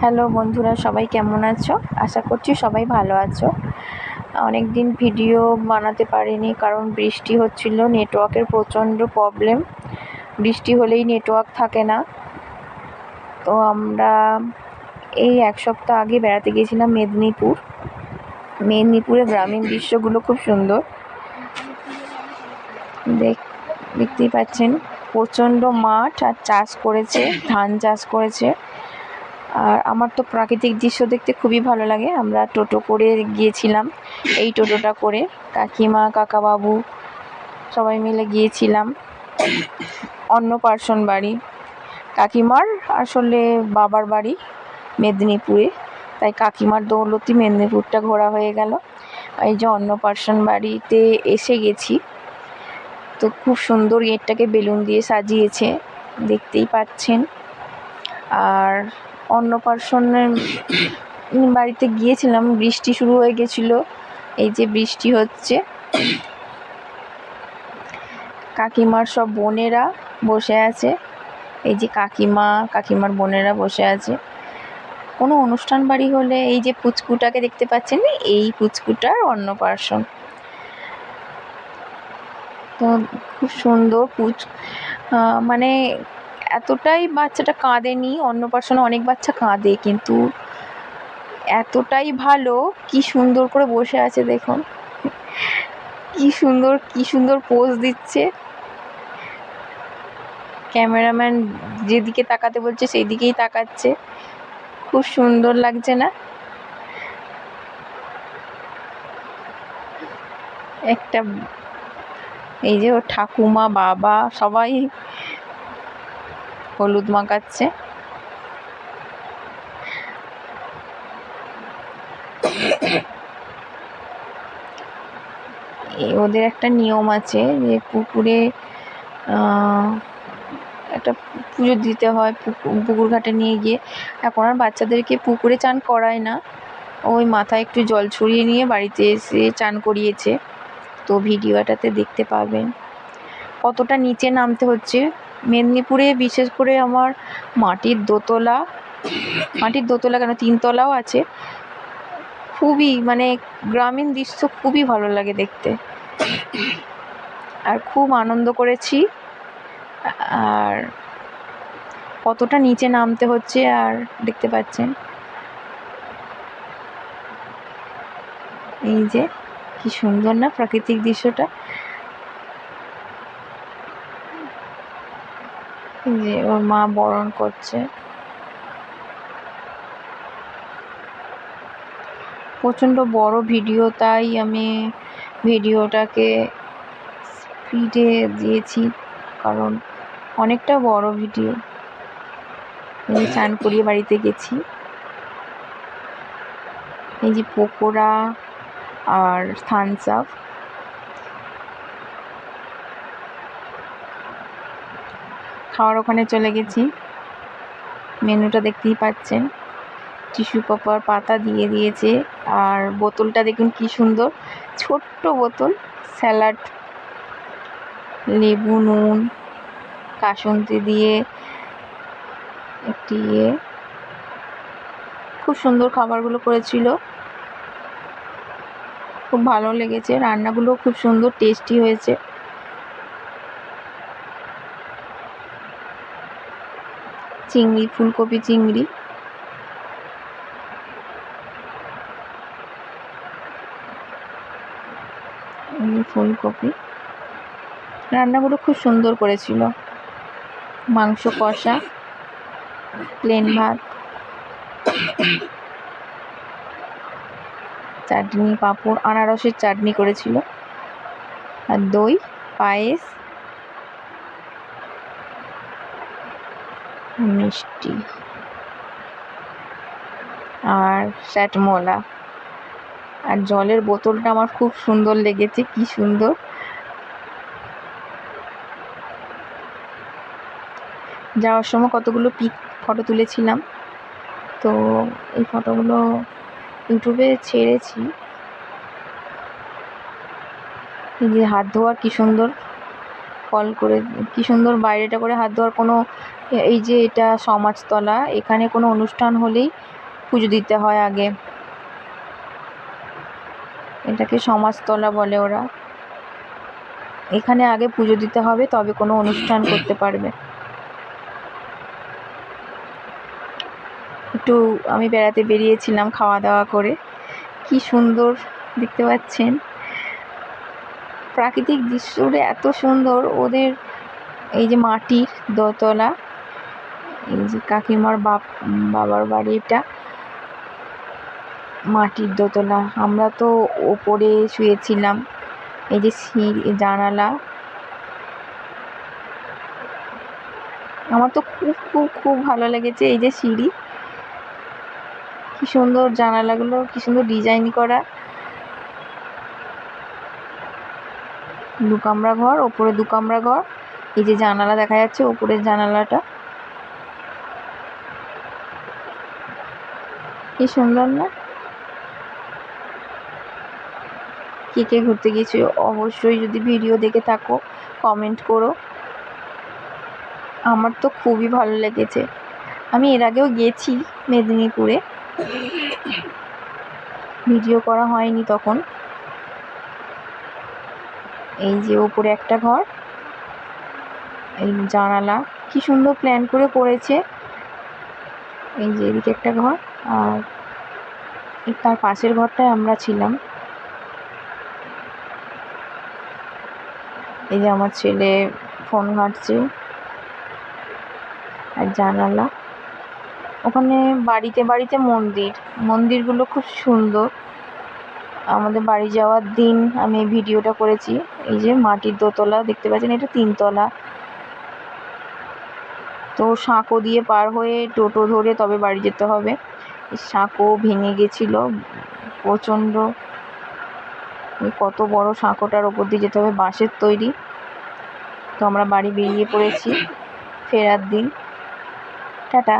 Hello বন্ধুরা, সবাই কেমন আছো? আশা করছি সবাই ভালো আছো। অনেক দিন ভিডিও বানাতে পারিনি কারণ বৃষ্টি হচ্ছিল, নেটওয়ার্কের প্রচণ্ড প্রবলেম। বৃষ্টি হলেই নেটওয়ার্ক থাকে না। তো আমরা এই এক সপ্তাহ আগে বেড়াতে গিয়েছিলাম মেদিনীপুরে গ্রামীণ দৃশ্যগুলো খুব সুন্দর। দেখতেই পাচ্ছেন প্রচণ্ড মাঠ আর চাষ করেছে, ধান চাষ করেছে। আর আমার তো প্রাকৃতিক দৃশ্য দেখতে খুবই ভালো লাগে। আমরা টোটো করে গিয়েছিলাম, এই টোটোটা করে কাকিমা কাকাবাবু সবাই মিলে গিয়েছিলাম অন্নপ্রাশন বাড়ি। কাকিমার আসলে বাবার বাড়ি মেদিনীপুরে, তাই কাকিমার দৌলতি মেদিনীপুরটা ঘোরা হয়ে গেল। এই যে অন্নপ্রাশন বাড়িতে এসে গেছি, তো খুব সুন্দর গেটটাকে বেলুন দিয়ে সাজিয়েছে, দেখতেই পাচ্ছেন। আর অন্নপ্রাশনের বাড়িতে গিয়েছিলাম, বৃষ্টি শুরু হয়ে গেছিল। এই যে বৃষ্টি হচ্ছে, কাকিমার সব বোনেরা বসে আছে। এই যে কাকিমার বোনেরা বসে আছে। কোনো অনুষ্ঠান বাড়ি হলে এই যে পুচকুটাকে দেখতে পাচ্ছেন, এই পুচকুটার অন্নপ্রাশন। তো খুব সুন্দর মানে এতটাই বাচ্চাটা কাঁদেনি। অন্নপ্রাশনে অনেক বাচ্চা কাঁদে, কিন্তু এতটাই ভালো, কি সুন্দর করে বসে আছে দেখুন, কি সুন্দর পোজ দিচ্ছে। ক্যামেরাম্যান যেদিকে তাকাতে বলছে সেই দিকেই তাকাচ্ছে, খুব সুন্দর লাগছে না? একটা এই যে ওর ঠাকুমা বাবা সবাই হলুদ মাখাচ্ছে। ওদের একটা নিয়ম আছে যে পুকুরে একটা পুজো দিতে হয়, পুকুর ঘাটে নিয়ে গিয়ে। এখন আর বাচ্চাদেরকে পুকুরে চান করায় না, ওই মাথায় একটু জল ছড়িয়ে নিয়ে বাড়িতে এসে চান করিয়েছে। তো ভিডিওটাতে দেখতে পাবেন কতটা নিচে নামতে হচ্ছে। মেদিনীপুরে বিশেষ করে আমার মাটির দোতলা কেন, 3 তলাও আছে। খুবই মানে গ্রামীণ দৃশ্য খুবই ভালো লাগে দেখতে, আর খুব আনন্দ করেছি। আর কতটা নিচে নামতে হচ্ছে আর দেখতে পাচ্ছেন। এই যে কি সুন্দর না প্রাকৃতিক দৃশ্যটা। যে ওর মা বরণ করছে। প্রচণ্ড বড় ভিডিও, তাই আমি ভিডিওটাকে স্পিডে দিয়েছি, কারণ অনেকটা বড় ভিডিও। আমি চান করিয়ে বাড়িতে গেছি। এই যে পকোড়া আর থামস আপ, খাওয়ার ওখানে চলে গেছি। মেনুটা দেখতেই পাচ্ছেন, টিস্যু পেপার পাতা দিয়ে দিয়েছে। আর বোতলটা দেখুন কি সুন্দর, ছোট্ট বোতল, স্যালাড, লেবু, নুন, কাসুন্দি দিয়ে একটি খুব সুন্দর খাবারগুলো করেছিল, খুব ভালো লেগেছে। রান্নাগুলো খুব সুন্দর টেস্টি হয়েছে। চিংড়ি, ফুলকপি চিংড়ি, ফুলকপি, রান্নাগুলো খুব সুন্দর করেছিল। মাংস কষা, প্লেন ভাত, চাটনি, পাঁপড়, আনারসের চাটনি করেছিল, আর দই, পায়েস, মিষ্টি আর স্যাটমোলা। আর জলের বোতলটা আমার খুব সুন্দর লেগেছে, কি সুন্দর। যাওয়ার সময় কতগুলো ফটো তুলেছিলাম, তো এই ফটোগুলো ইউটিউবে ছেড়েছি। এই যে হাত ধোয়ার কি সুন্দর কল করে কি সুন্দর বাইরেটা করে হাত ধোয়ার কোনো, এই যে এটা সমাজতলা, এখানে কোনো অনুষ্ঠান হলেই পুজো দিতে হয় আগে। এটাকে সমাজতলা বলে ওরা। এখানে আগে পুজো দিতে হবে, তবে কোনো অনুষ্ঠান করতে পারবে। একটু আমি বেড়াতে বেরিয়েছিলাম খাওয়া দাওয়া করে। কি সুন্দর দেখতে পাচ্ছেন, প্রাকৃতিক দৃশ্যটা এত সুন্দর। ওদের এই যে মাটির দোতলা, এই যে কাকিমার বাবার বাড়ি, এটা মাটির দোতলা। আমরা তো ওপরে শুয়েছিলাম। এই যে জানালা, আমার তো খুব খুব খুব ভালো লেগেছে। এই যে সিঁড়ি, কি সুন্দর জানালাগুলো, কি সুন্দর ডিজাইন করা। 2 কামরা ঘর, ওপরে 2 কামরা ঘর। এই যে জানালা দেখা যাচ্ছে, ওপরের জানালাটা কি সুন্দর না? কে কে ঘুরতে গেছো অবশ্যই, যদি ভিডিও দেখে থাকো কমেন্ট করো। আমার তো খুবই ভালো লেগেছে। আমি এর আগেও গেছি মেদিনীপুরে, ভিডিও করা হয়নি তখন। এই যে ওপরে একটা ঘর, এই জানালা কি সুন্দর প্ল্যান করে করেছে। এই যে এদিকে একটা ঘর, আর তার পাশের ঘরটায় আমরা ছিলাম। এই যে আমার ছেলে ফোন ঘাঁটছে। আর জানালা, ওখানে বাড়িতে বাড়িতে মন্দিরগুলো খুব সুন্দর। আমাদের বাড়ি যাওয়ার দিন আমি এই ভিডিওটা করেছি। এই যে মাটির দোতলা দেখতে পাচ্ছেন, এটা 3 তলা। তো সাঁকো দিয়ে পার হয়ে টোটো ধরে তবে বাড়ি যেতে হবে। সাঁকো ভেঙে গেছিল প্রচণ্ড, কত বড় সাঁকোটার ওপর দিয়ে যেতে হবে, বাঁশের তৈরি। তো আমরা বাড়ি বেরিয়ে পড়েছি ফেরার দিন। টাটা।